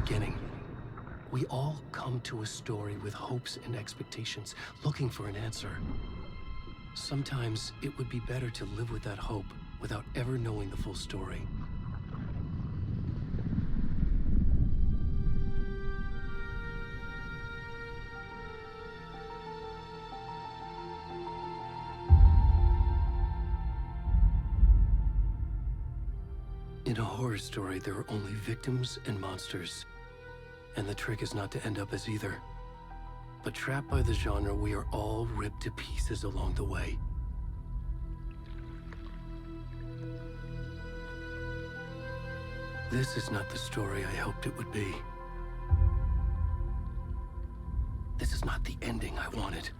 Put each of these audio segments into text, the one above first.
beginning. We all come to a story with hopes and expectations, looking for an answer. Sometimes it would be better to live with that hope without ever knowing the full story. In a horror story, there are only victims and monsters. And the trick is not to end up as either. But trapped by the genre, we are all ripped to pieces along the way. This is not the story I hoped it would be. This is not the ending I wanted.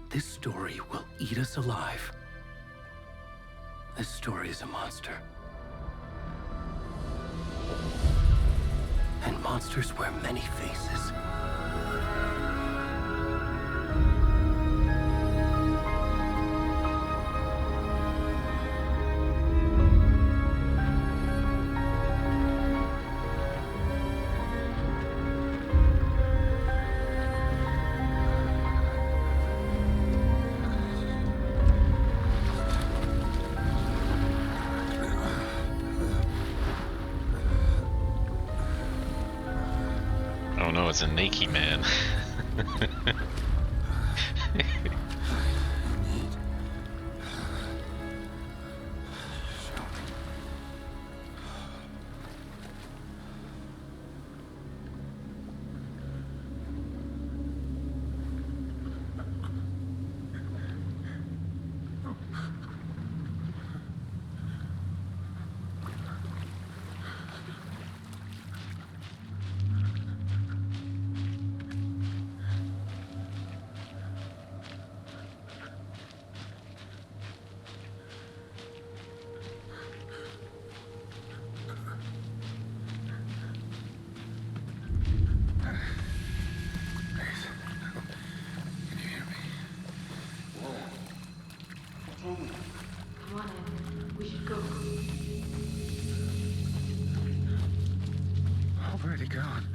This story will eat us alive. This story is a monster. And monsters wear many faces. Oh no, it's a naked man. Come on in. We should go. Already gone.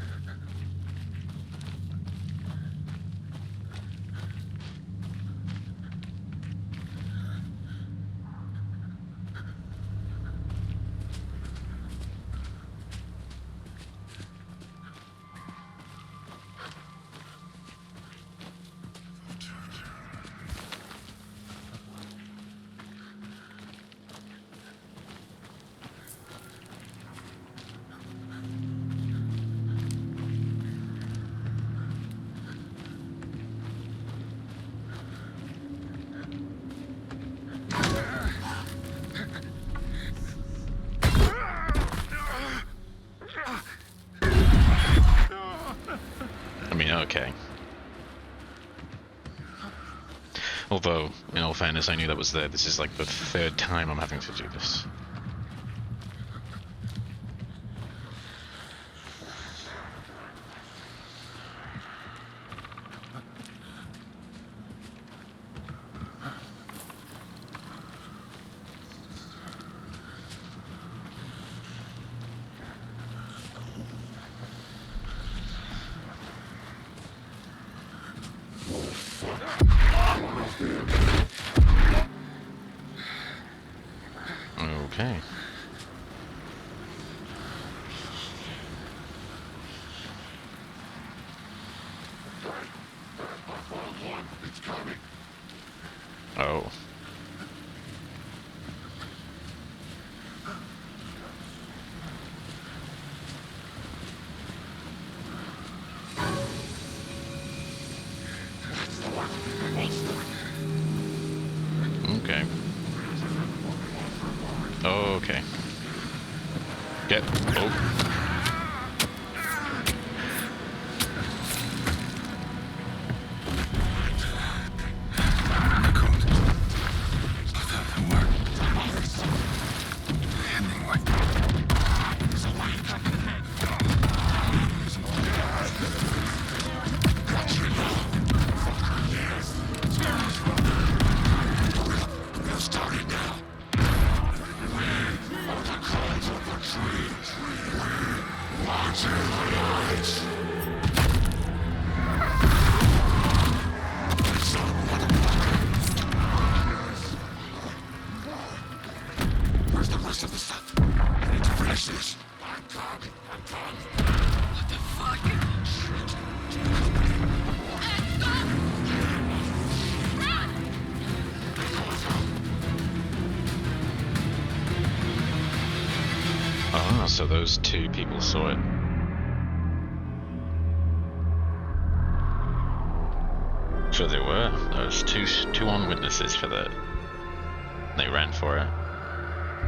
I mean, okay. Although, in all fairness, I knew that was there. This is like the third time I'm having to do this. Okay. Oh. Okay. Oh, okay. Get. Oh. Starting now. Where's the rest of the stuff? I need to finish this. I'm coming. What the fuck? Ah, so those two people saw it. So there were. There was two on witnesses for that. They ran for it.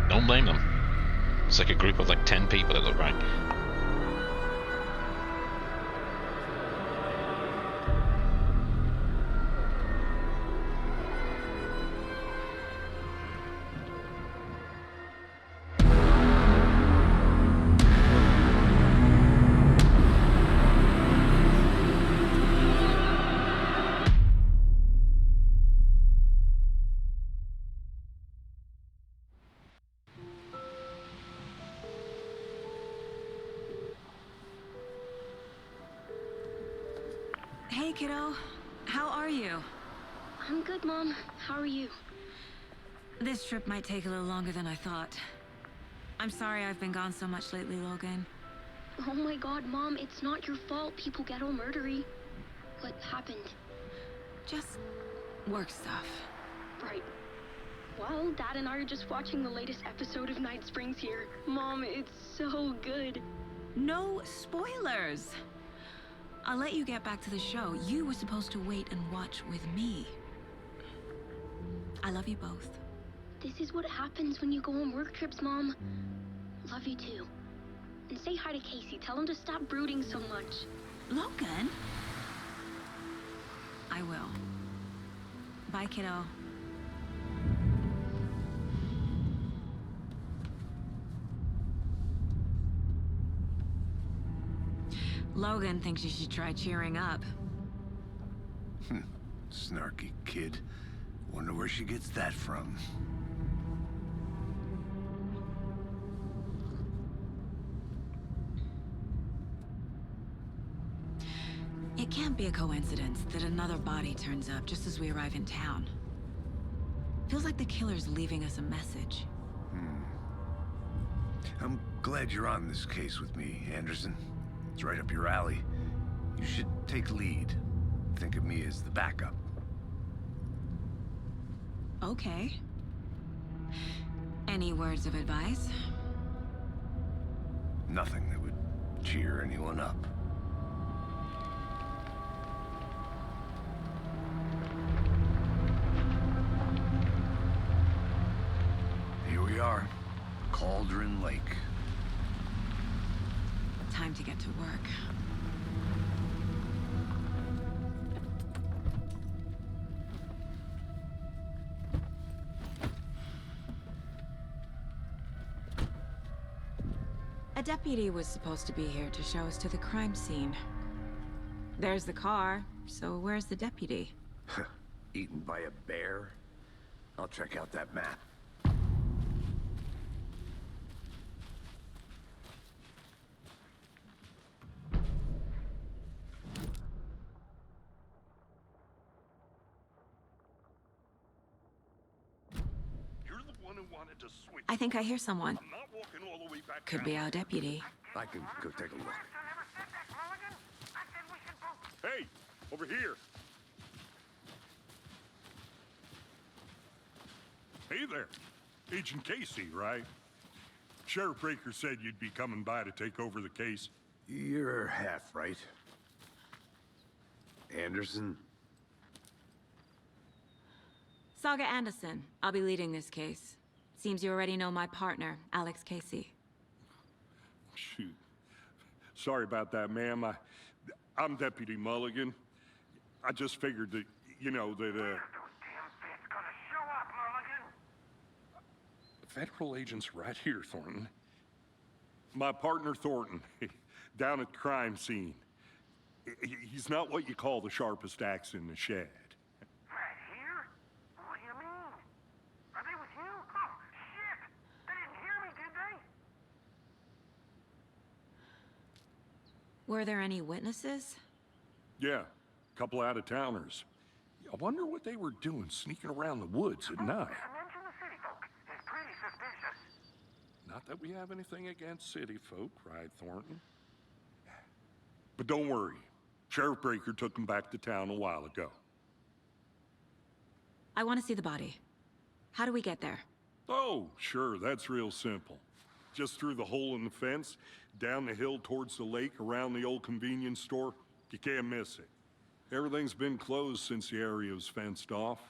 Don't blame them. It's like a group of like 10 people that look right. Hey, kiddo. How are you? I'm good, Mom. How are you? This trip might take a little longer than I thought. I'm sorry I've been gone so much lately, Logan. Oh my god, Mom, it's not your fault people get all murdery. What happened? Just work stuff. Right. Well, Dad and I are just watching the latest episode of Night Springs here. Mom, it's so good. No spoilers! I'll let you get back to the show. You were supposed to wait and watch with me. I love you both. This is what happens when you go on work trips, Mom. Love you too. And say hi to Casey. Tell him to stop brooding so much. Logan? I will. Bye, kiddo. Logan thinks you should try cheering up. Snarky kid. Wonder where she gets that from. It can't be a coincidence that another body turns up just as we arrive in town. Feels like the killer's leaving us a message. I'm glad you're on this case with me, Anderson. It's right up your alley. You should take lead. Think of me as the backup. Okay. Any words of advice? Nothing that would cheer anyone up. Here we are. Cauldron Lake. Time to get to work. A deputy was supposed to be here to show us to the crime scene. There's the car, so where's the deputy? Eaten by a bear? I'll check out that map. You're the one who wanted to switch. I think I hear someone. I'm not walking all the way back Could down. be our deputy. I can go take a look. Hey, over here. Hey there. Agent Casey, right? Sheriff Breaker said you'd be coming by to take over the case. You're half right. Anderson? Saga Anderson. I'll be leading this case. Seems you already know my partner, Alex Casey. Shoot. Sorry about that, ma'am. I'm Deputy Mulligan. I just figured that, you know, that, Federal agent's right here, Thornton. My partner, Thornton, down at the crime scene. He's not what you call the sharpest axe in the shed. Right here? What do you mean? Are they with you? Oh, shit! They didn't hear me, did Were there any witnesses? Yeah, a couple out-of-towners. I wonder what they were doing sneaking around the woods at night. Mention the city folk. It's pretty suspicious. Not that we have anything against city folk, cried Thornton. But don't worry. Sheriff Breaker took them back to town a while ago. I want to see the body. How do we get there? Oh, sure, that's real simple. Just through the hole in the fence, down the hill towards the lake, around the old convenience store. You can't miss it. Everything's been closed since the area was fenced off.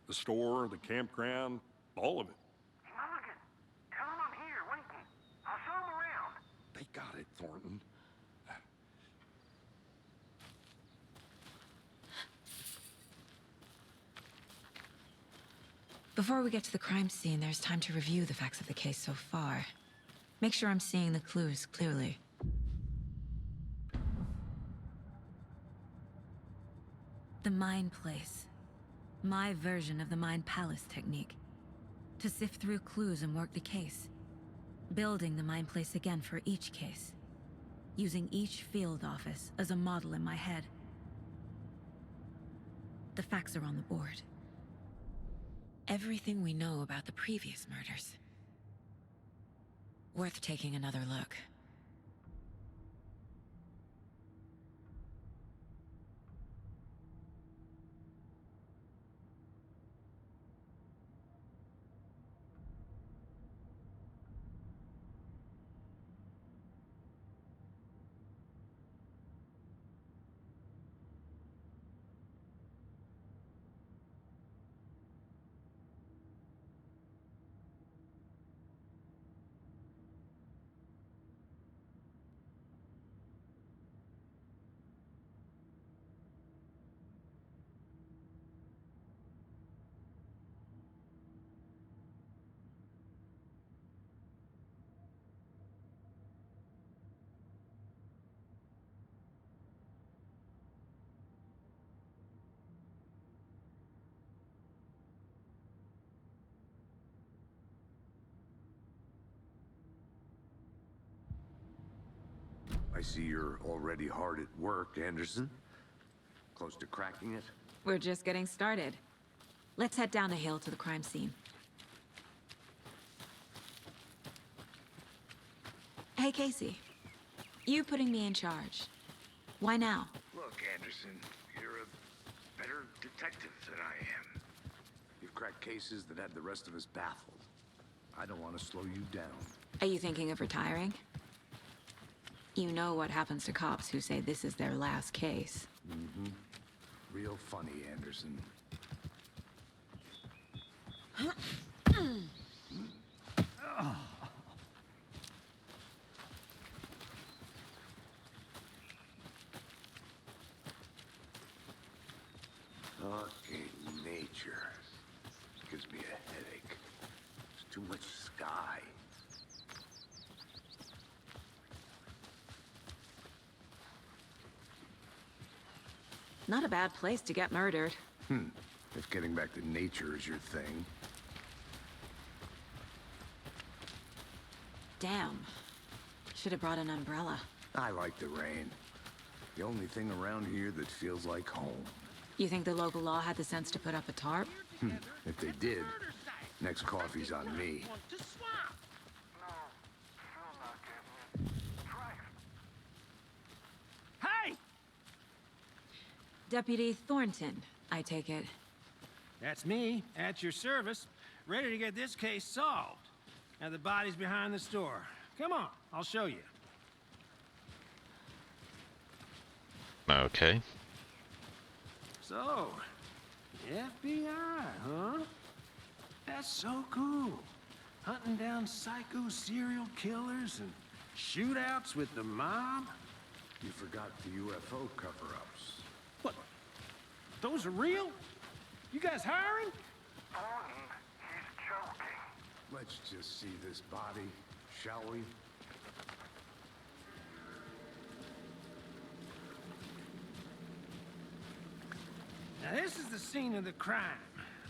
The store, the campground, all of it. Mulligan, tell him I'm here waiting. I'll show him around. They got it, Thornton. Before we get to the crime scene, there's time to review the facts of the case so far. Make sure I'm seeing the clues clearly. The Mind Place. My version of the Mind Palace technique. To sift through clues and work the case. Building the Mind Place again for each case. Using each field office as a model in my head. The facts are on the board. Everything we know about the previous murders. Worth taking another look. I see you're already hard at work, Anderson. Close to cracking it? We're just getting started. Let's head down the hill to the crime scene. Hey, Casey. You putting me in charge. Why now? Look, Anderson, you're a better detective than I am. You've cracked cases that had the rest of us baffled. I don't want to slow you down. Are you thinking of retiring? You know what happens to cops who say this is their last case. Mm-hmm. Real funny, Anderson. Fucking nature. Gives me a headache. There's too much sky. Not a bad place to get murdered. If getting back to nature is your thing. Damn. Should have brought an umbrella. I like the rain. The only thing around here that feels like home. You think the local law had the sense to put up a tarp? If they did, next coffee's on me. No, still not getting it. Try it. Hey! Deputy Thornton, I take it. That's me, at your service, ready to get this case solved. Now the body's behind the store. Come on, I'll show you. Okay. So, FBI, huh? That's so cool. Hunting down psycho serial killers and shootouts with the mob. You forgot the UFO cover-ups. What? Those are real? You guys hiring? Thornton, he's joking. Let's just see this body, shall we? Now this is the scene of the crime.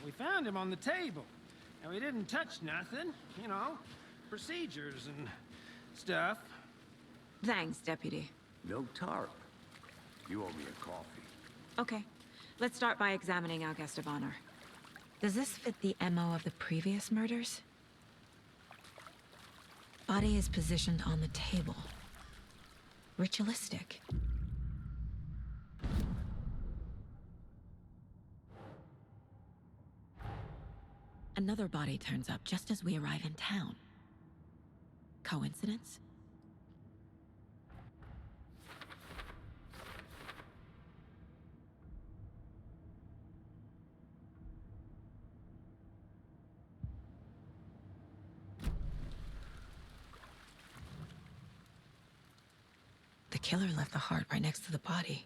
We found him on the table. And we didn't touch nothing, you know, procedures and stuff. Thanks, Deputy. No tarp. You owe me a coffee. Okay, let's start by examining our guest of honor. Does this fit the MO of the previous murders? Body is positioned on the table. Ritualistic. Another body turns up just as we arrive in town. Coincidence? The killer left the heart right next to the body.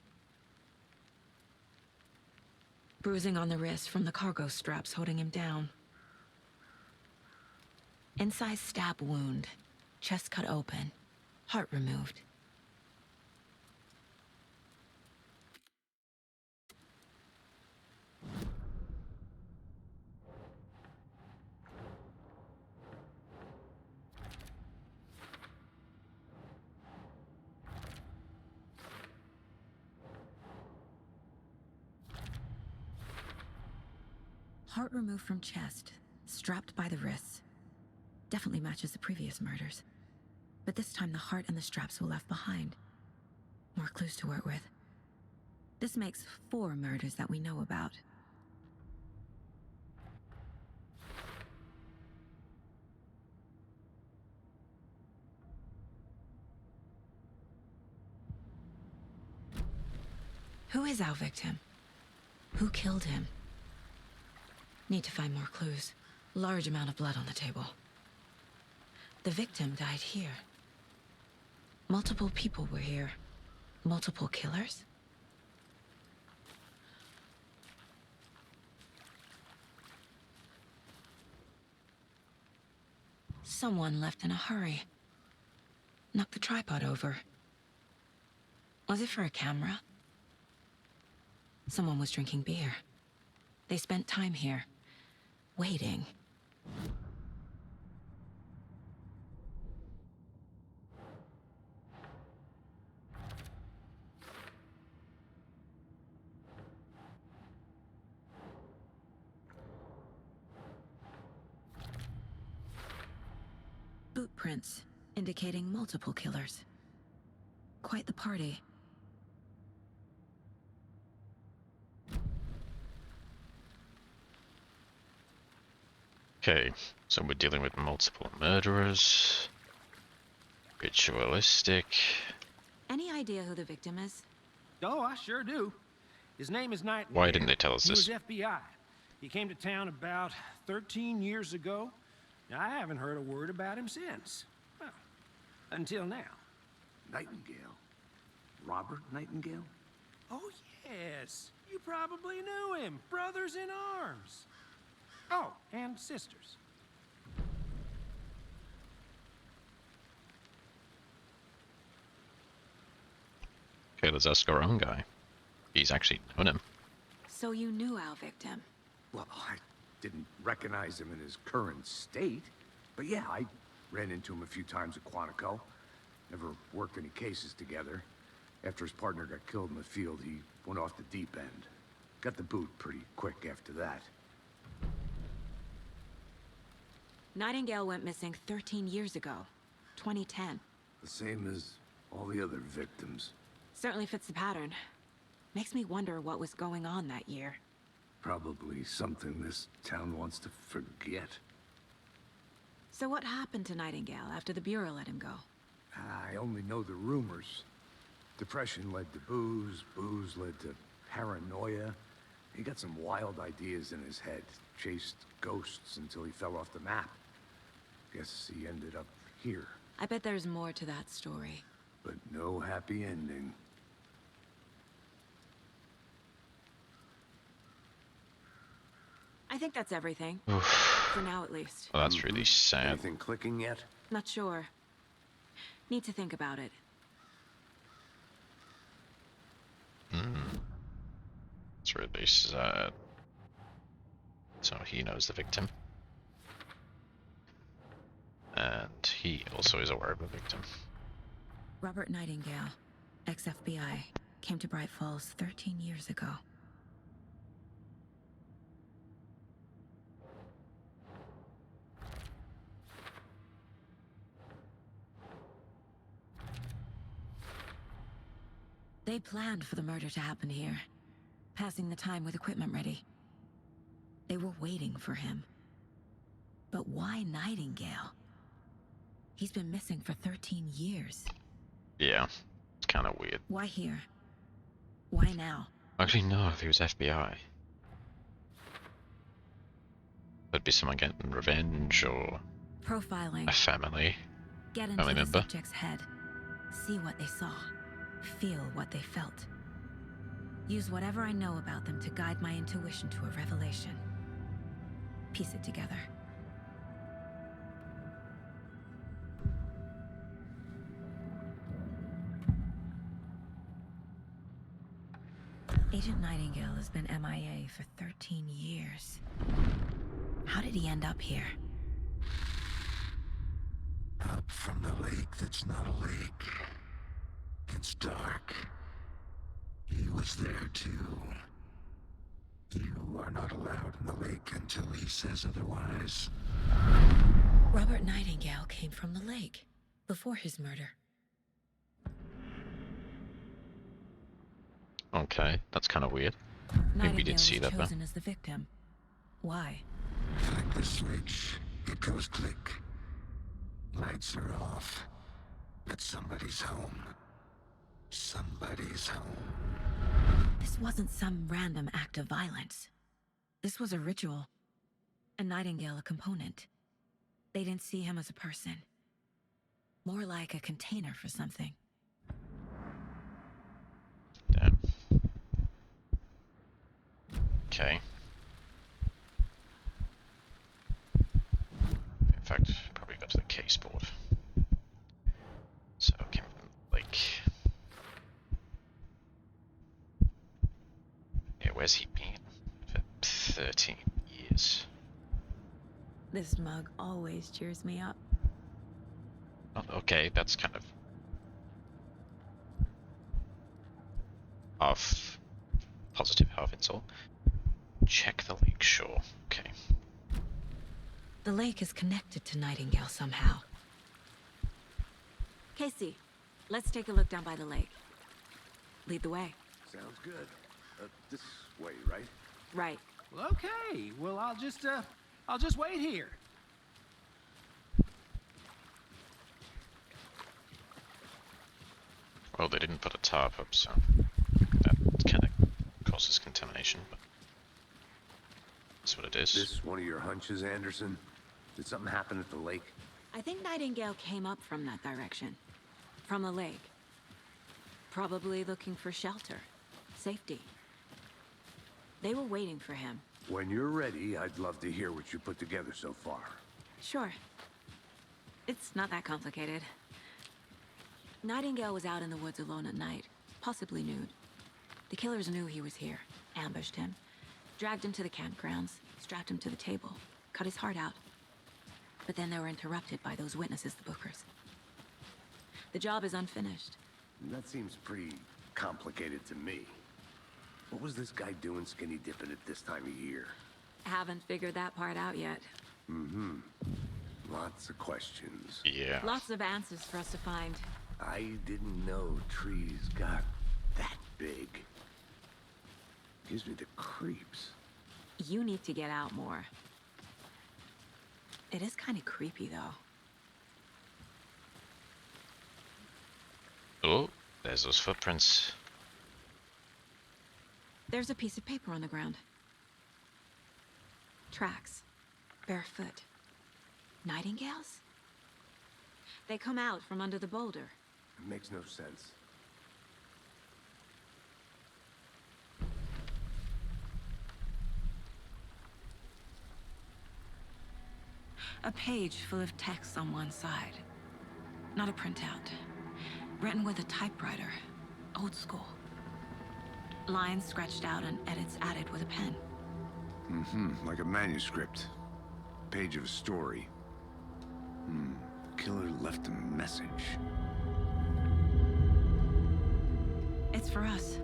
Bruising on the wrist from the cargo straps holding him down. Incised stab wound. Chest cut open. Heart removed. Heart removed from chest, strapped by the wrists. Definitely matches the previous murders. But this time the heart and the straps were left behind. More clues to work with. This makes 4 murders that we know about. Who is our victim? Who killed him? Need to find more clues. Large amount of blood on the table. The victim died here. Multiple people were here. Multiple killers? Someone left in a hurry. Knocked the tripod over. Was it for a camera? Someone was drinking beer. They spent time here, waiting. Boot prints, indicating multiple killers. Quite the party. Okay, so we're dealing with multiple murderers. Ritualistic. Any idea who the victim is? Oh, I sure do. His name is Nightingale. Why didn't they tell us He this? was FBI. He came to town about 13 years ago. I haven't heard a word about him since. Well, until now. Nightingale? Robert Nightingale? Oh, yes. You probably knew him. Brothers in arms. Oh, and sisters. Okay, let's ask our own guy. He's actually known him. So you knew our victim? Well, I didn't recognize him in his current state. But yeah, I ran into him a few times at Quantico. Never worked any cases together. After his partner got killed in the field, he went off the deep end. Got the boot pretty quick after that. Nightingale went missing 13 years ago, 2010. The same as all the other victims. Certainly fits the pattern. Makes me wonder what was going on that year. Probably something this town wants to forget. So what happened to Nightingale after the Bureau let him go? I only know the rumors. Depression led to booze, booze led to paranoia. He got some wild ideas in his head, chased ghosts until he fell off the map. Guess he ended up here, I bet there's more to that story. but no happy ending. I think that's everything. Oof. For now, at least. Well, that's really sad. Anything clicking yet? Not sure. Need to think about it. It's really sad. So he knows the victim. And he also is aware of the victim. Robert Nightingale. ex-FBI, came to Bright Falls 13 years ago. They planned for the murder to happen here, passing the time with equipment ready. They were waiting for him. But why Nightingale? He's been missing for 13 years. Yeah, it's kind of weird. Why here? Why now? Actually, no, if he was FBI. There'd be someone getting revenge or Profiling. a family. Get into Family the member. subject's head. See what they saw. Feel what they felt. Use whatever I know about them to guide my intuition to a revelation. Piece it together. Agent Nightingale has been MIA for 13 years. How did he end up here? Up from the lake that's not a lake. It's dark. He was there too. You are not allowed in the lake until he says otherwise. Robert Nightingale came from the lake before his murder. Okay, that's kind of weird. Maybe we did see that, was though. chosen as the victim. Why? Flick the switch. It goes click. Lights are off. But somebody's home. Somebody's home. This wasn't some random act of violence. This was a ritual. A Nightingale a component. They didn't see him as a person. More like a container for something. Damn. Okay. In fact, probably go to the case board. So, came from the lake. Yeah, where's he been? For 13 years. This mug always cheers me up. Oh, okay, that's kind of half positive, half insult. Check the lake shore. Okay. The lake is connected to Nightingale somehow. Casey, let's take a look down by the lake. Lead the way. Sounds good. This way, right? Right. Well, okay. Well, I'll just wait here. Well, they didn't put a tarp up, so that kind of causes contamination, but that's what it is. This one of your hunches, Anderson? Did something happen at the lake? I think Nightingale came up from that direction. From the lake. Probably looking for shelter. Safety. They were waiting for him. When you're ready, I'd love to hear what you put together so far. Sure. It's not that complicated. Nightingale was out in the woods alone at night, possibly nude. The killers knew he was here, ambushed him, dragged him to the campgrounds, strapped him to the table, cut his heart out. But then they were interrupted by those witnesses, the Bookers. The job is unfinished. That seems pretty complicated to me. What was this guy doing skinny dipping at this time of year? Haven't figured that part out yet. Mm-hmm. Lots of questions. Yeah. Lots of answers for us to find. I didn't know trees got that big. Gives me the creeps. You need to get out more. It is kind of creepy, though. Oh, there's those footprints. There's a piece of paper on the ground. Tracks. Barefoot. Nightingales? They come out from under the boulder. It makes no sense. A page full of text on one side. Not a printout. Written with a typewriter. Old school. Lines scratched out and edits added with a pen. Mm-hmm. Like a manuscript. Page of a story. Killer left a message. It's for us.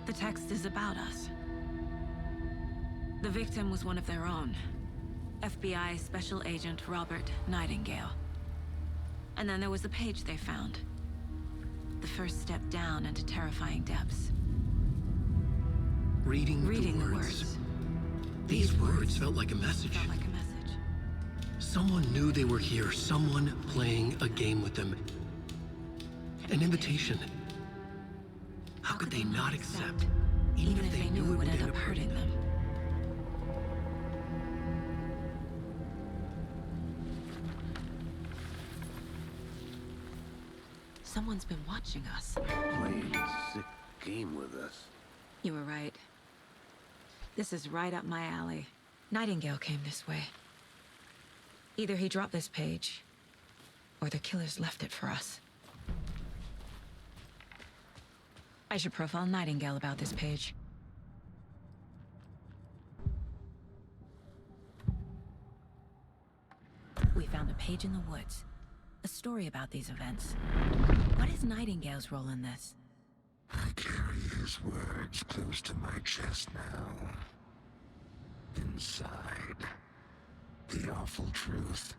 The text is about us. The victim was one of their own. FBI Special Agent Robert Nightingale. And then there was the page they found. The first step down into terrifying depths. Reading the words. These words felt like a message. Felt like a message. Someone knew they were here. Someone playing a game with them. An invitation. How could they not accept, even if they knew it would end up hurting them? Someone's been watching us. Playing a sick game with us. You were right. This is right up my alley. Nightingale came this way. Either he dropped this page, or the killers left it for us. I should profile Nightingale about this page. We found a page in the woods. A story about these events. What is Nightingale's role in this? I carry his words close to my chest now. Inside, the awful truth.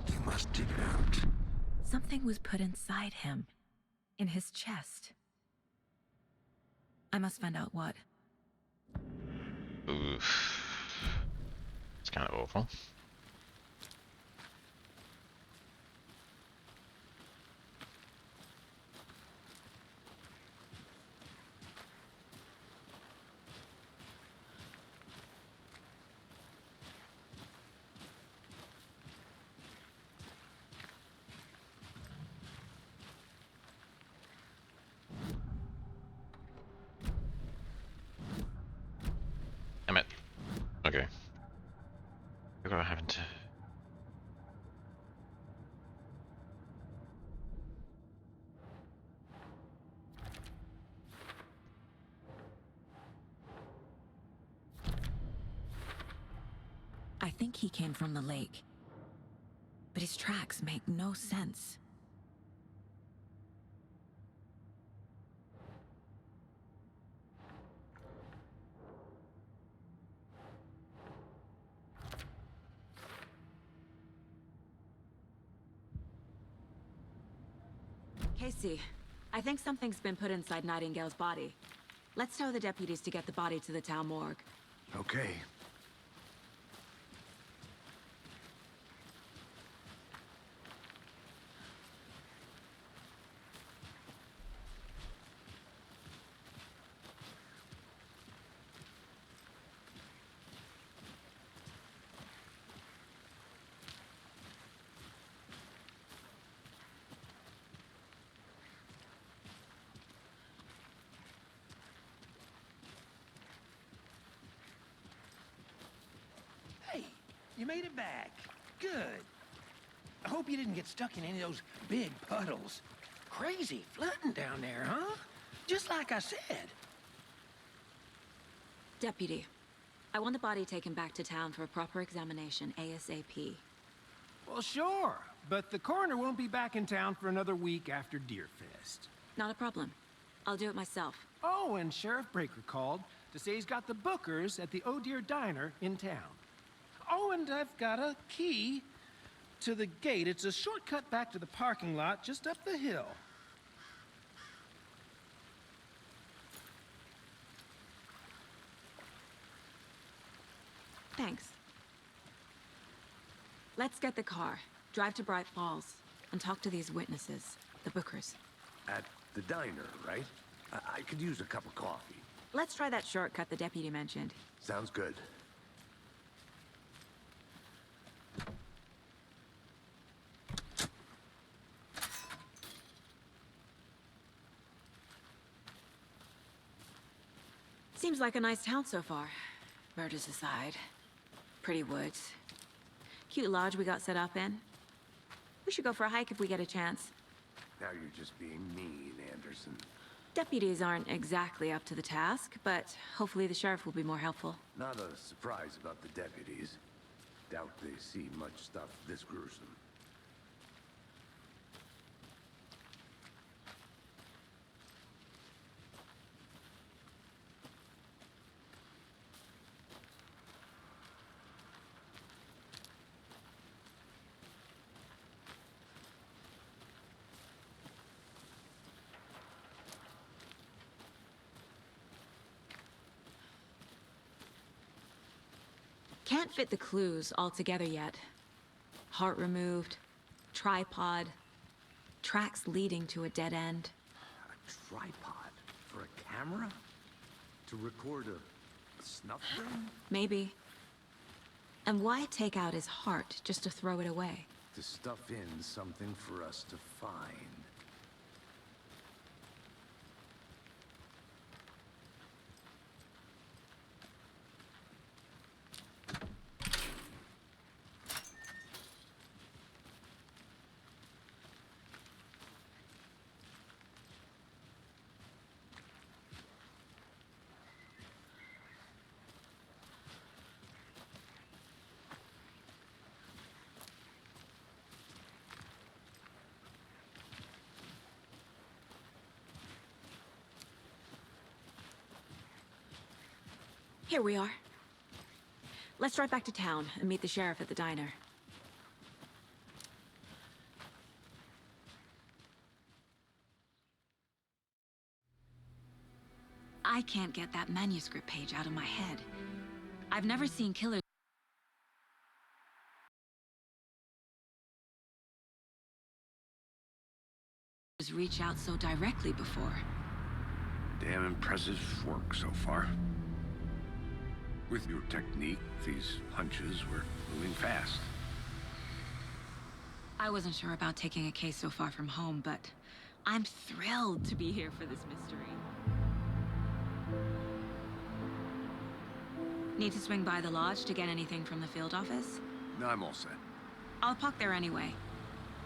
You must dig it out. Something was put inside him. In his chest. I must find out what. Oof. It's kind of awful. Damn it. Okay. Look what I haven't. I think he came from the lake. But his tracks make no sense. Casey, I think something's been put inside Nightingale's body. Let's tell the deputies to get the body to the town morgue. Okay. Hey, you made it back. Good. I hope you didn't get stuck in any of those big puddles. Crazy flooding down there, huh? Just like I said. Deputy, I want the body taken back to town for a proper examination ASAP. Well, sure. But the coroner won't be back in town for another week after Deerfest. Not a problem. I'll do it myself. Oh, and Sheriff Breaker called to say he's got the bookers at the Oh Dear Diner in town. Oh, and I've got a key to the gate. It's a shortcut back to the parking lot just up the hill. Thanks. Let's get the car, drive to Bright Falls, and talk to these witnesses, the bookers. At the diner, right? I could use a cup of coffee. Let's try that shortcut the deputy mentioned. Sounds good. Seems like a nice town so far. Murders aside. Pretty woods. Cute lodge we got set up in. We should go for a hike if we get a chance. Now you're just being mean, Anderson. Deputies aren't exactly up to the task, but hopefully the sheriff will be more helpful. Not a surprise about the deputies. Doubt they see much stuff this gruesome. can't fit the clues all together yet. Heart removed, tripod, tracks leading to a dead end. A tripod? For a camera? To record a snuff film? Maybe. And why take out his heart just to throw it away? To stuff in something for us to find. Here we are. Let's drive back to town and meet the sheriff at the diner. I can't get that manuscript page out of my head. I've never seen killers reach out so directly before. Damn impressive work so far. With your technique, these hunches were moving fast. I wasn't sure about taking a case so far from home, but I'm thrilled to be here for this mystery. Need to swing by the lodge to get anything from the field office? No, I'm all set. I'll park there anyway.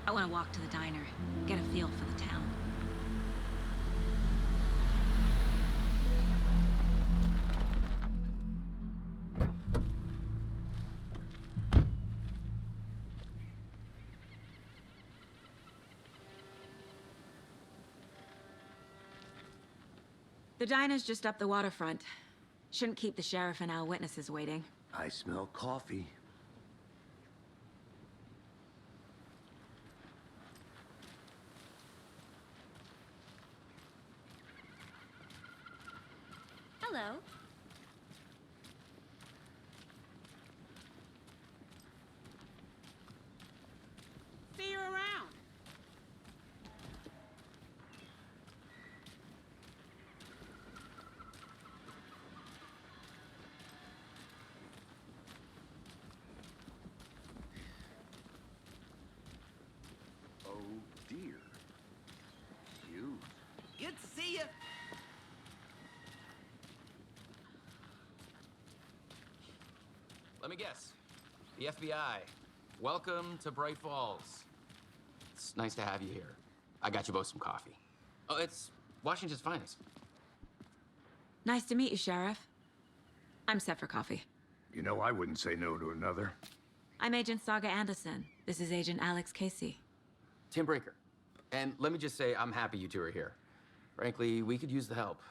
I want to walk to the diner, get a feel for the town. The diner's just up the waterfront. Shouldn't keep the sheriff and our witnesses waiting. I smell coffee. Hello. See you around. Oh dear. Cute. Good to see you. Let me guess. The FBI. Welcome to Bright Falls. It's nice to have you here. I got you both some coffee. Oh, it's Washington's finest. Nice to meet you, Sheriff. I'm set for coffee. You know, I wouldn't say no to another. I'm Agent Saga Anderson. This is Agent Alex Casey. Tim Breaker. And let me just say, I'm happy you two are here. Frankly, we could use the help.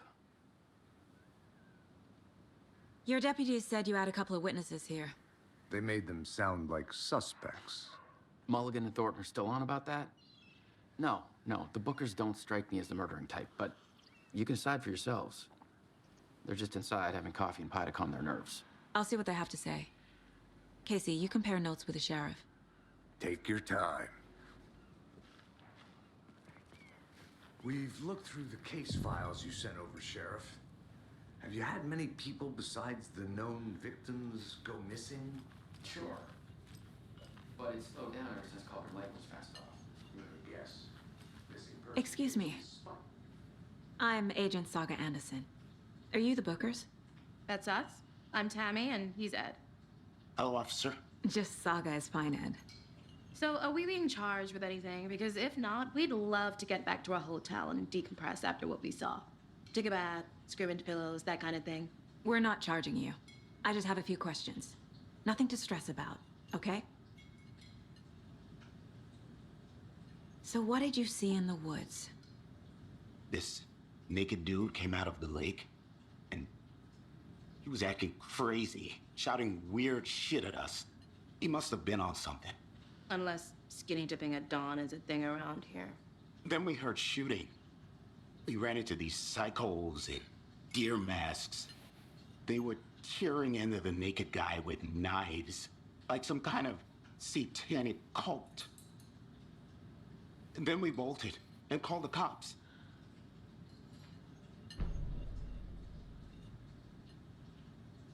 Your deputies said you had a couple of witnesses here. They made them sound like suspects. Mulligan and Thornton are still on about that? No, the Bookers don't strike me as the murdering type, but you can decide for yourselves. They're just inside having coffee and pie to calm their nerves. I'll see what they have to say. Casey, you compare notes with the sheriff. Take your time. We've looked through the case files you sent over, Sheriff. Have you had many people besides the known victims go missing? Sure. But it's slowed down ever since Cauldron Lake was passed off. Yes. Missing person. Excuse me. I'm Agent Saga Anderson. Are you the Bookers? That's us. I'm Tammy, and he's Ed. Hello, officer. Just Saga is fine, Ed. So, are we being charged with anything? Because if not, we'd love to get back to our hotel and decompress after what we saw. Take a bath, scream into pillows, that kind of thing. We're not charging you. I just have a few questions. Nothing to stress about, okay? So what did you see in the woods? This naked dude came out of the lake, and he was acting crazy, shouting weird shit at us. He must have been on something. Unless skinny dipping at dawn is a thing around here. Then we heard shooting. We ran into these psychos in deer masks. They were tearing into the naked guy with knives, like some kind of satanic cult. And then we bolted and called the cops.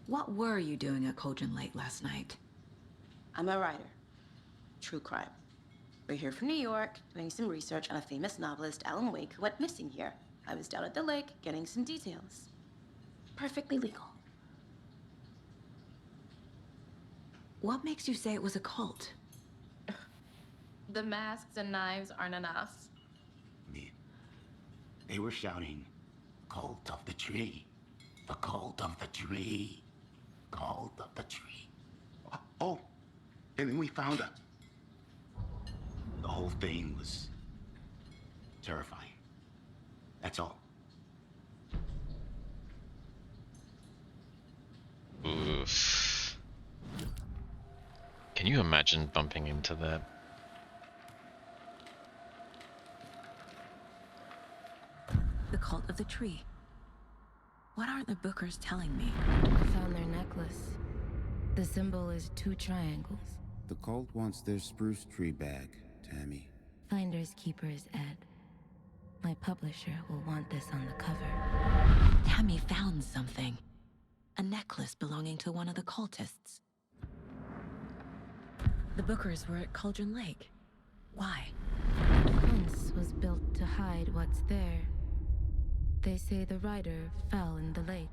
What were you doing at Cauldron Lake last night? I'm a writer. True crime. We're here from New York, doing some research on a famous novelist, Alan Wake, who went missing here. I was down at the lake, getting some details. Perfectly legal. What makes you say it was a cult? The masks and knives aren't enough. They were shouting, "Cult of the tree, the cult of the tree, cult of the tree." Oh, and then we found her. The whole thing was terrifying. That's all. Oof. Can you imagine bumping into that? The cult of the tree. What aren't the Bookers telling me? I found their necklace. The symbol is 2 triangles. The cult wants their spruce tree back, Tammy. Finders keepers, Ed. My publisher will want this on the cover. Tammy found something. A necklace belonging to one of the cultists. The Bookers were at Cauldron Lake. Why? The fence was built to hide what's there. They say the writer fell in the lake.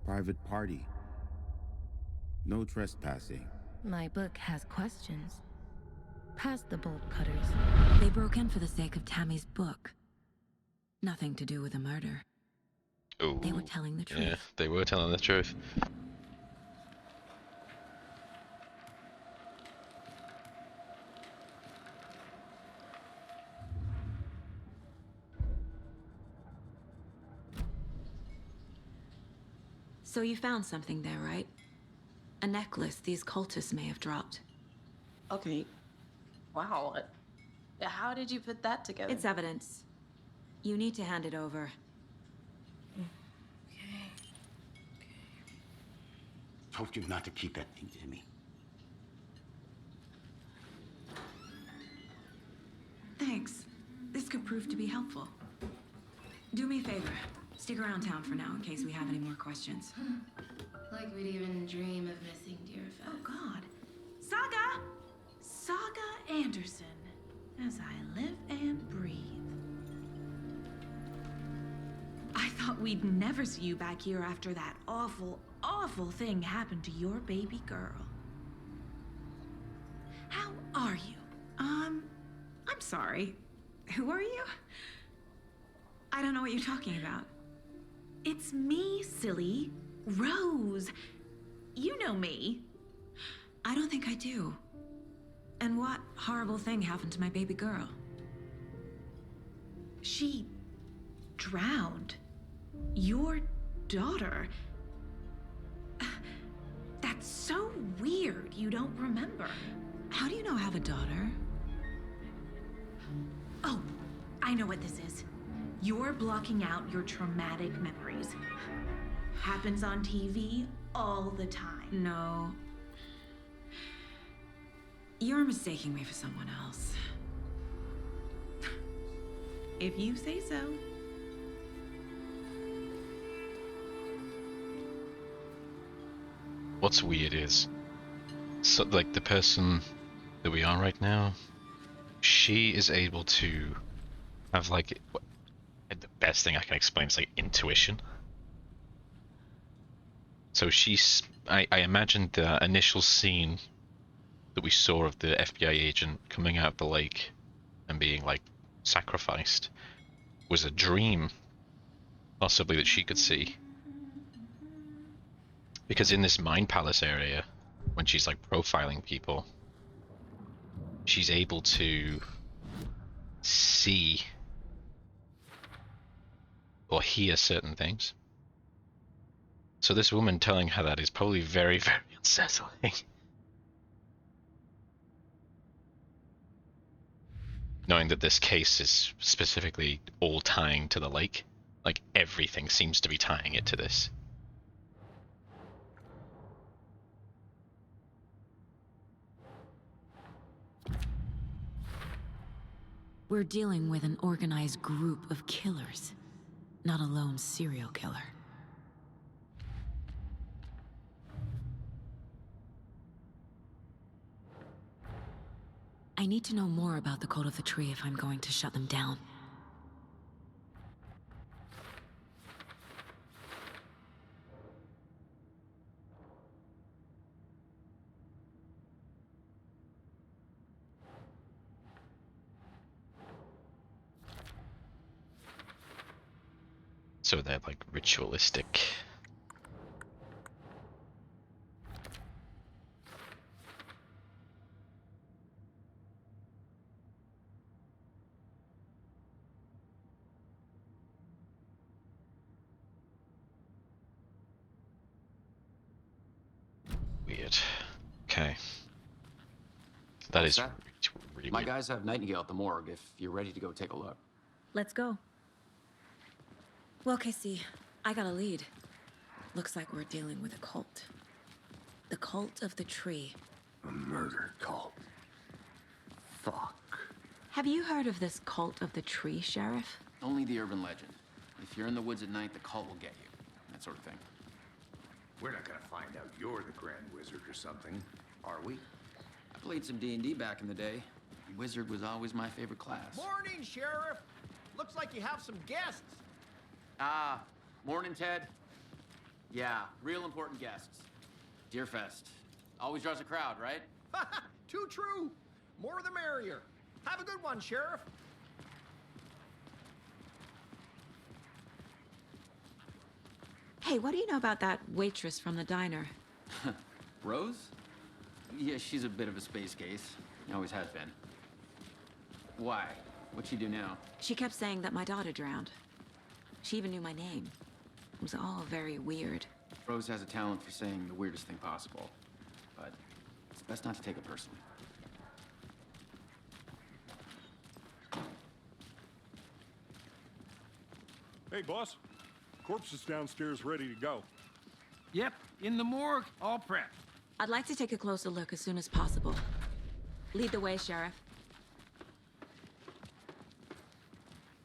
Private party. No trespassing. My book has questions. Past the bolt cutters. They broke in for the sake of Tammy's book. Nothing to do with the murder. Ooh. They were telling the truth. Yeah, they were telling the truth. So you found something there, right? A necklace these cultists may have dropped. Okay. Wow. How did you put that together? It's evidence. You need to hand it over. Told you not to keep that thing, Timmy. Thanks. This could prove to be helpful. Do me a favor. Stick around town for now in case we have any more questions. Like we'd even dream of missing dear friends. Oh, God. Saga! Saga Anderson. As I live and breathe. I thought we'd never see you back here after that awful, awful thing happened to your baby girl. How are you? I'm sorry. Who are you? I don't know what you're talking about. It's me, silly. Rose. You know me. I don't think I do. And what horrible thing happened to my baby girl? She drowned. Your daughter. That's so weird you don't remember. How do you know I have a daughter? Oh, I know what this is. You're blocking out your traumatic memories. Happens on TV all the time. No. You're mistaking me for someone else. If you say so. What's weird is, so like the person that we are right now, she is able to have like, the best thing I can explain is like intuition. So she's, I imagine the initial scene that we saw of the FBI agent coming out of the lake and being like sacrificed was a dream, possibly, that she could see. Because in this Mind Palace area, when she's like profiling people, she's able to see or hear certain things. So this woman telling her that is probably very, very unsettling. Knowing that this case is specifically all tying to the lake. Like everything seems to be tying it to this. We're dealing with an organized group of killers, not a lone serial killer. I need to know more about the Cult of the Tree if I'm going to shut them down. So they're like ritualistic. Weird. Okay. That is set? really My weird. guys have Nightingale at the morgue if you're ready to go take a look. Let's go. Well, Casey, I got a lead. Looks like we're dealing with a cult. The Cult of the Tree. A murder cult. Fuck. Have you heard of this Cult of the Tree, Sheriff? Only the urban legend. If you're in the woods at night, the cult will get you. That sort of thing. We're not gonna find out you're the Grand Wizard or something, are we? I played some D&D back in the day. Wizard was always my favorite class. Morning, Sheriff. Looks like you have some guests. Ah, morning, Ted. Yeah, real important guests. Deerfest. Always draws a crowd, right? Too true. More the merrier. Have a good one, Sheriff. Hey, what do you know about that waitress from the diner? Rose? Yeah, she's a bit of a space case. Always has been. Why? What'd she do now? She kept saying that my daughter drowned. She even knew my name. It was all very weird. Rose has a talent for saying the weirdest thing possible. But it's best not to take it personally. Hey, boss. Corpse is downstairs ready to go. Yep, in the morgue, all prepped. I'd like to take a closer look as soon as possible. Lead the way, Sheriff.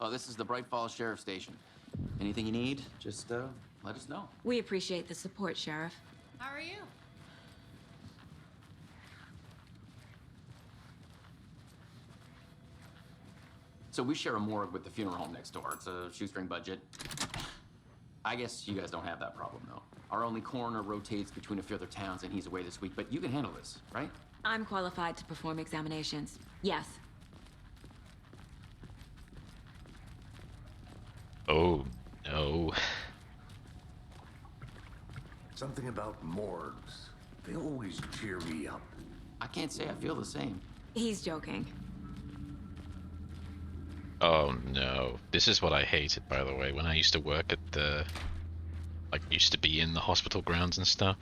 Oh, this is the Bright Falls Sheriff Station. Anything you need, just let us know. We appreciate the support, Sheriff. How are you? So we share a morgue with the funeral home next door. It's a shoestring budget. I guess you guys don't have that problem, though. Our only coroner rotates between a few other towns, and he's away this week. But you can handle this, right? I'm qualified to perform examinations. Yes. Oh, no. Something about morgues. They always cheer me up. I can't say I feel the same. He's joking. Oh no. This is what I hated, by the way, when I used to work at the... like, used to be in the hospital grounds and stuff.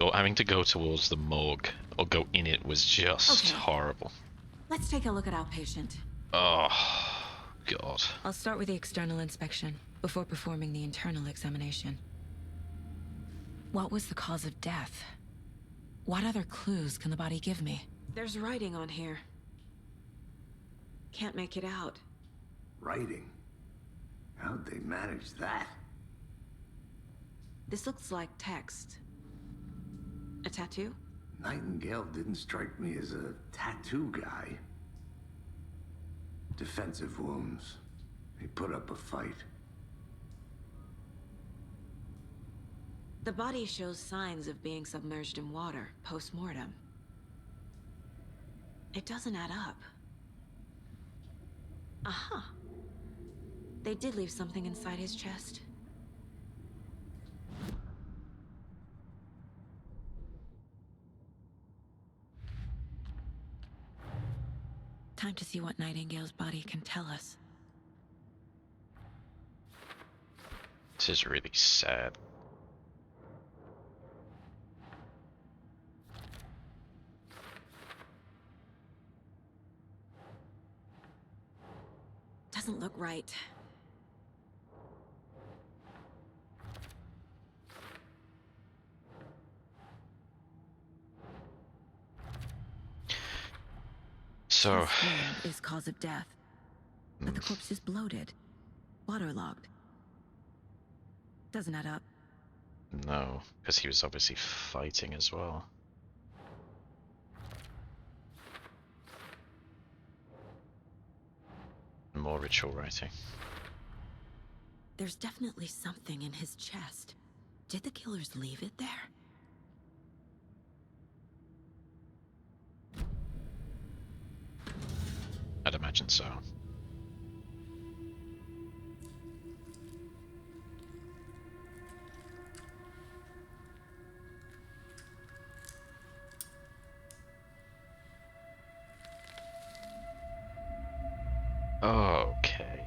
Or having to go towards the morgue, or go in it, was just horrible. Let's take a look at outpatient. Oh, God. I'll start with the external inspection, before performing the internal examination. What was the cause of death? What other clues can the body give me? There's writing on here. Can't make it out. Writing? How'd they manage that? This looks like text. A tattoo? Nightingale didn't strike me as a tattoo guy. Defensive wounds. He put up a fight. The body shows signs of being submerged in water, post-mortem. It doesn't add up. Aha. They did leave something inside his chest. Time to see what Nightingale's body can tell us. This is really sad. Doesn't look right. So... Chest wound is cause of death. but the corpse is bloated, waterlogged. Doesn't add up. No, because he was obviously fighting as well. More ritual writing. There's definitely something in his chest. Did the killers leave it there? I'd imagine so. Okay.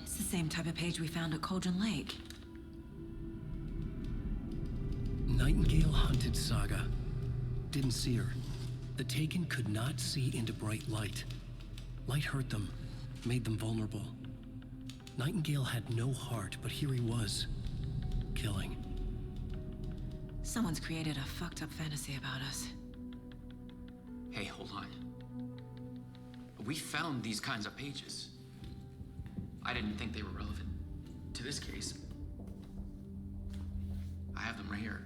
It's the same type of page we found at Cauldron Lake. Nightingale hunted Saga. Didn't see her. The Taken could not see into bright light. Light hurt them, made them vulnerable. Nightingale had no heart, but here he was, killing. Someone's created a fucked up fantasy about us. Hey, hold on. We found these kinds of pages. I didn't think they were relevant to this case. I have them right here.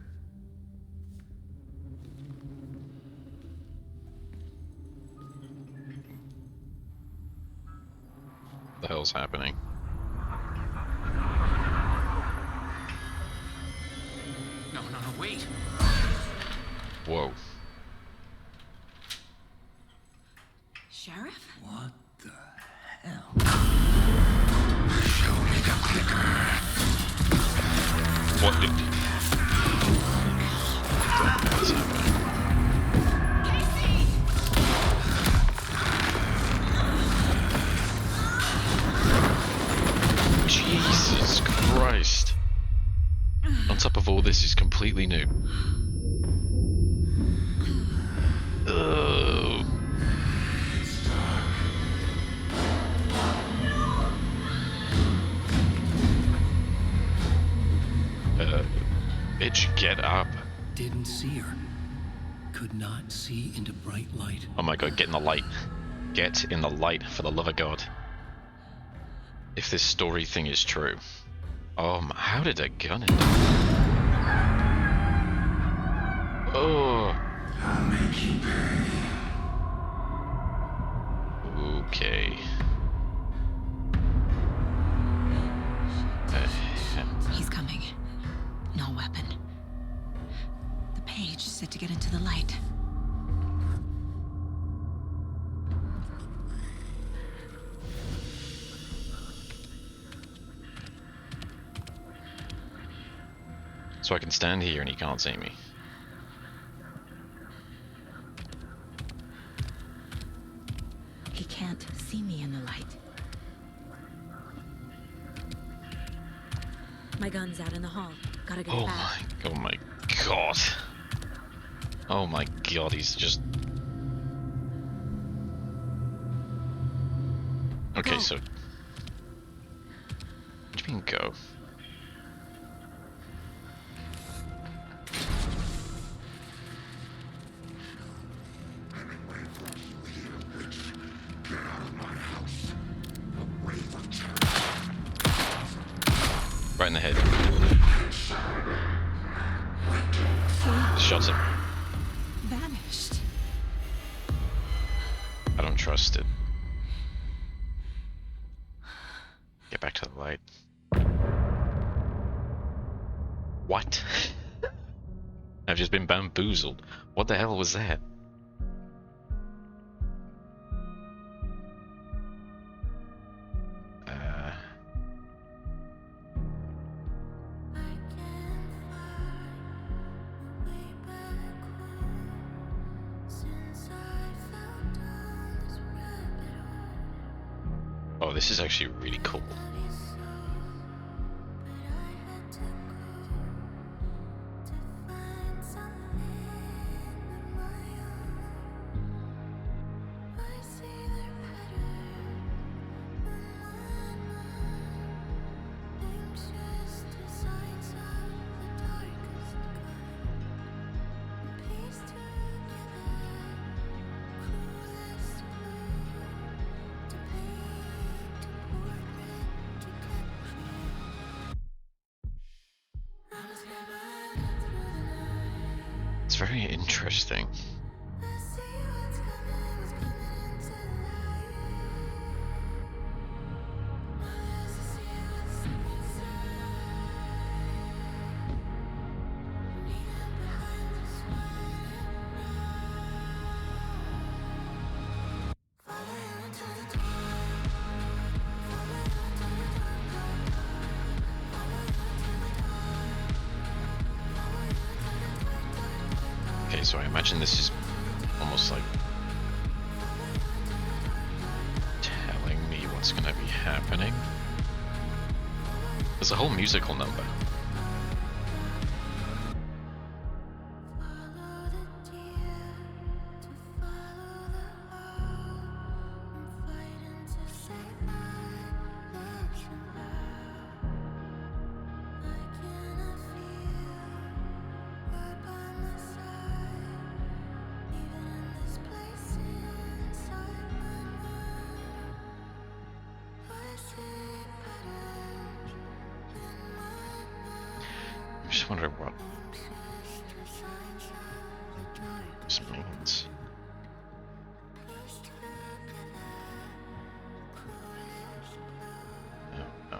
The hell's happening? No, wait! Whoa. Sheriff? What the hell? Show me the clicker. What did... What's happening? Jesus Christ. On top of all this, is completely new. Ugh. Bitch, get up. Didn't see her. Could not see into bright light. Oh my god, get in the light. Get in the light, for the love of God. If this story thing is true. Oh my, how did a gun end up? Oh. I'll make you pay. Okay. He's coming. No weapon. The page said to get into the light. So I can stand here and he can't see me. He can't see me in the light. My gun's out in the hall. Gotta get it back. Oh my god. Oh my god, he's just... Okay, Go. so... What do you mean go? Get out of my house. Away from town. Right in the head. Shots him. Vanished. I don't trust it. Get back to the light. What? I've just been bamboozled. What the hell was that? Oh, this is actually really cool. It's very interesting. Okay, so I imagine this is almost like telling me what's gonna be happening. There's a whole musical number. I'm just wondering what this means. Oh, no.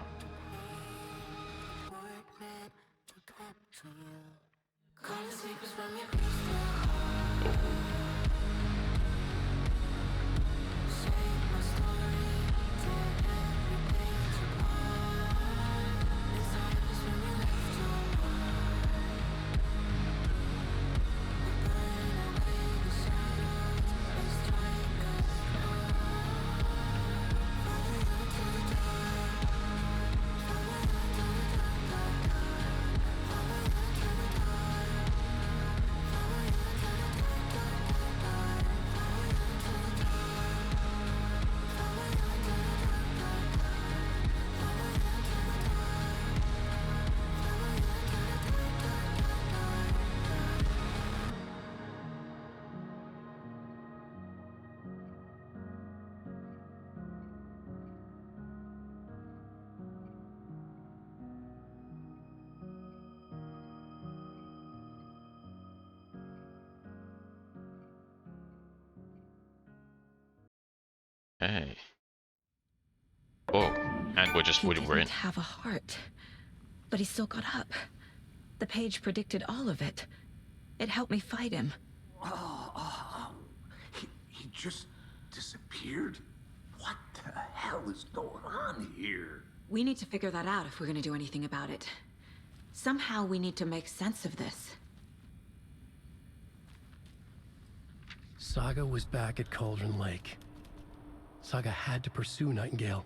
Hey. Whoa. And we're He in. didn't have a heart, but he still got up. The page predicted all of it. It helped me fight him. He just disappeared? What the hell is going on here? We need to figure that out if we're gonna do anything about it. Somehow we need to make sense of this. Saga was back at Cauldron Lake. Saga had to pursue Nightingale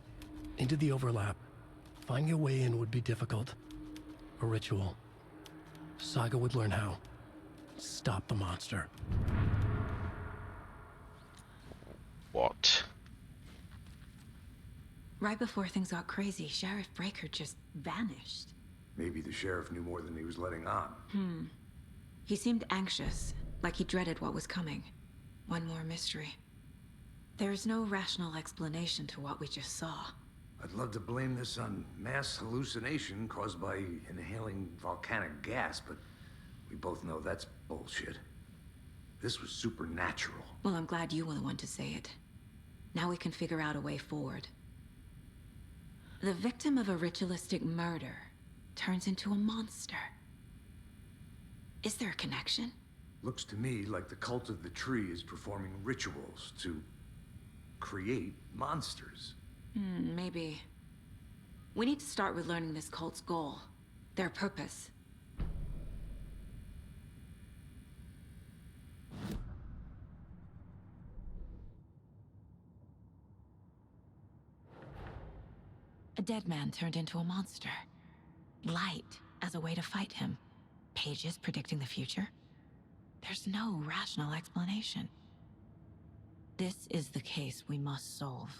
into the overlap. Finding a way in would be difficult. A ritual. Saga would learn how. Stop the monster. What? Right before things got crazy, Sheriff Breaker just vanished. Maybe the sheriff knew more than he was letting on. He seemed anxious, like he dreaded what was coming. One more mystery. There's no rational explanation to what we just saw. I'd love to blame this on mass hallucination caused by inhaling volcanic gas, but we both know that's bullshit. This was supernatural. Well, I'm glad you were the one to say it. Now we can figure out a way forward. The victim of a ritualistic murder turns into a monster. Is there a connection? Looks to me like the cult of the tree is performing rituals to create monsters. Maybe. We need to start with learning this cult's goal. Their purpose. A dead man turned into a monster. Light as a way to fight him. Pages predicting the future. There's no rational explanation. This is the case we must solve.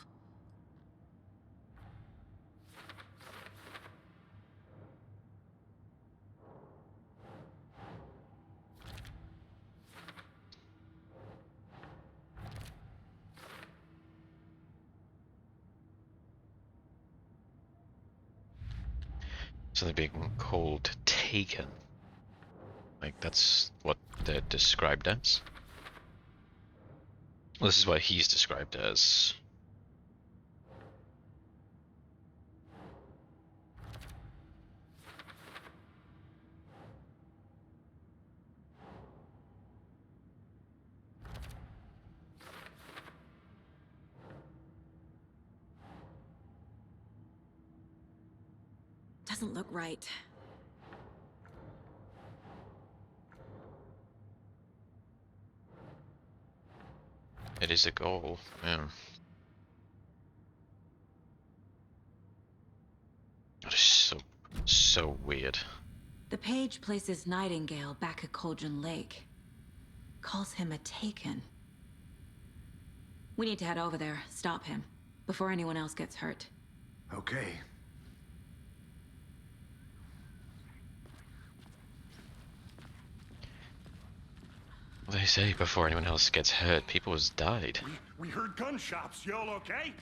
So they're being called Taken. Like, that's what they're described as. Well, this is what he's described as. Doesn't look right. It is a goal, yeah. That is so weird. The page places Nightingale back at Cauldron Lake. Calls him a Taken. We need to head over there, stop him, before anyone else gets hurt. Okay. They say before anyone else gets hurt, people has died. We heard gunshots. Y'all okay?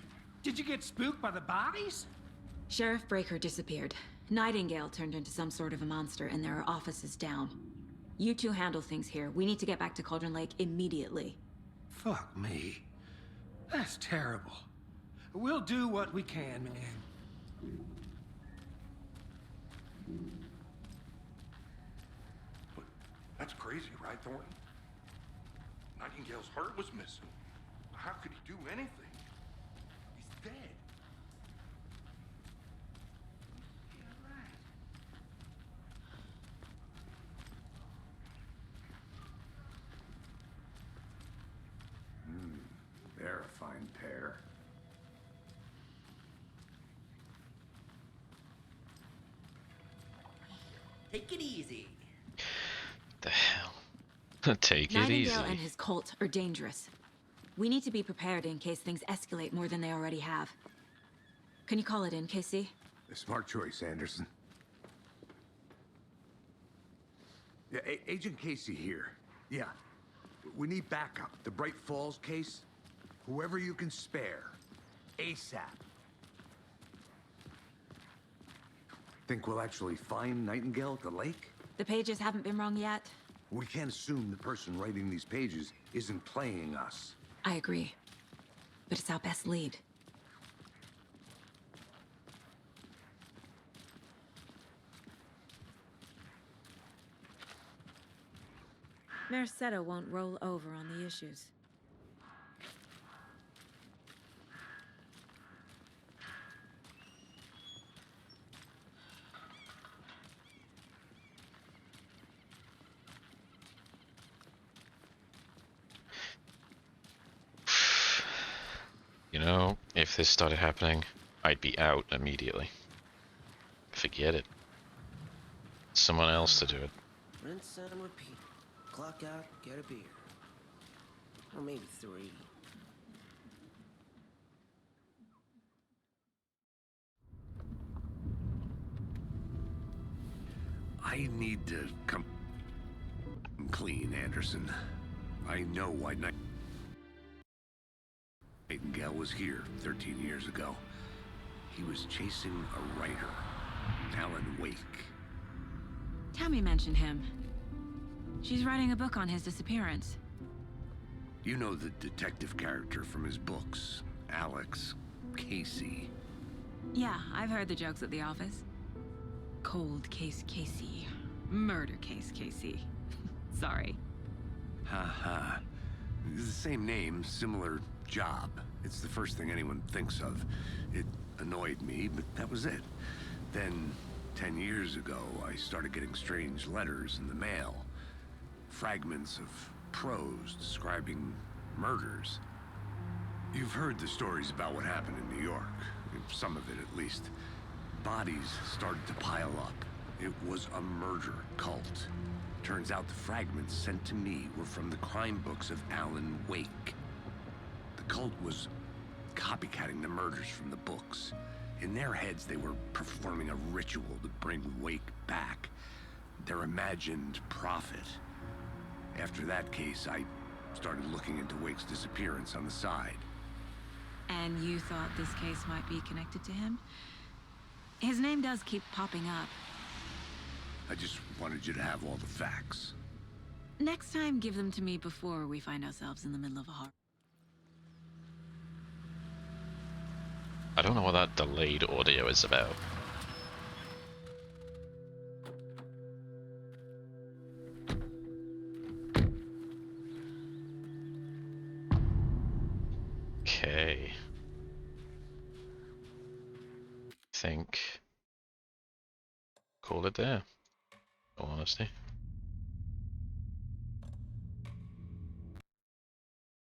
Did you get spooked by the bodies? Sheriff Breaker disappeared. Nightingale turned into some sort of a monster, and there are offices down. You two handle things here. We need to get back to Cauldron Lake immediately. Fuck me. That's terrible. We'll do what we can, man. That's crazy, right, Thornton? Nightingale's heart was missing. How could he do anything? He's dead. They're a fine pair. Take it easy. The hell? Take it easy. Nightingale and his cult are dangerous. We need to be prepared in case things escalate more than they already have. Can you call it in, Casey? A smart choice, Anderson. Yeah, Agent Casey here. Yeah. We need backup. The Bright Falls case. Whoever you can spare. ASAP. Think we'll actually find Nightingale at the lake? The pages haven't been wrong yet. We can't assume the person writing these pages isn't playing us. I agree. But it's our best lead. Mercado won't roll over on the issues. You know, if this started happening, I'd be out immediately. Forget it. Someone else to do it. Rinse and repeat. Clock out, get a beer. Or maybe 3. I need to come clean, Anderson. I know why Nightingale was here 13 years ago. He was chasing a writer, Alan Wake. Tammy mentioned him. She's writing a book on his disappearance. You know the detective character from his books, Alex Casey. Yeah, I've heard the jokes at the office. Cold case Casey. Murder case Casey. Sorry. Ha ha. The same name, similar job. It's the first thing anyone thinks of. It annoyed me, but that was it. Then, 10 years ago, I started getting strange letters in the mail. Fragments of prose describing murders. You've heard the stories about what happened in New York. Some of it, at least. Bodies started to pile up. It was a murder cult. Turns out the fragments sent to me were from the crime books of Alan Wake. The cult was copycatting the murders from the books. In their heads, they were performing a ritual to bring Wake back. Their imagined prophet. After that case, I started looking into Wake's disappearance on the side. And you thought this case might be connected to him? His name does keep popping up. I just wanted you to have all the facts. Next time, give them to me before we find ourselves in the middle of a horror. I don't know what that delayed audio is about. Okay. Think. Call it there. In all honesty.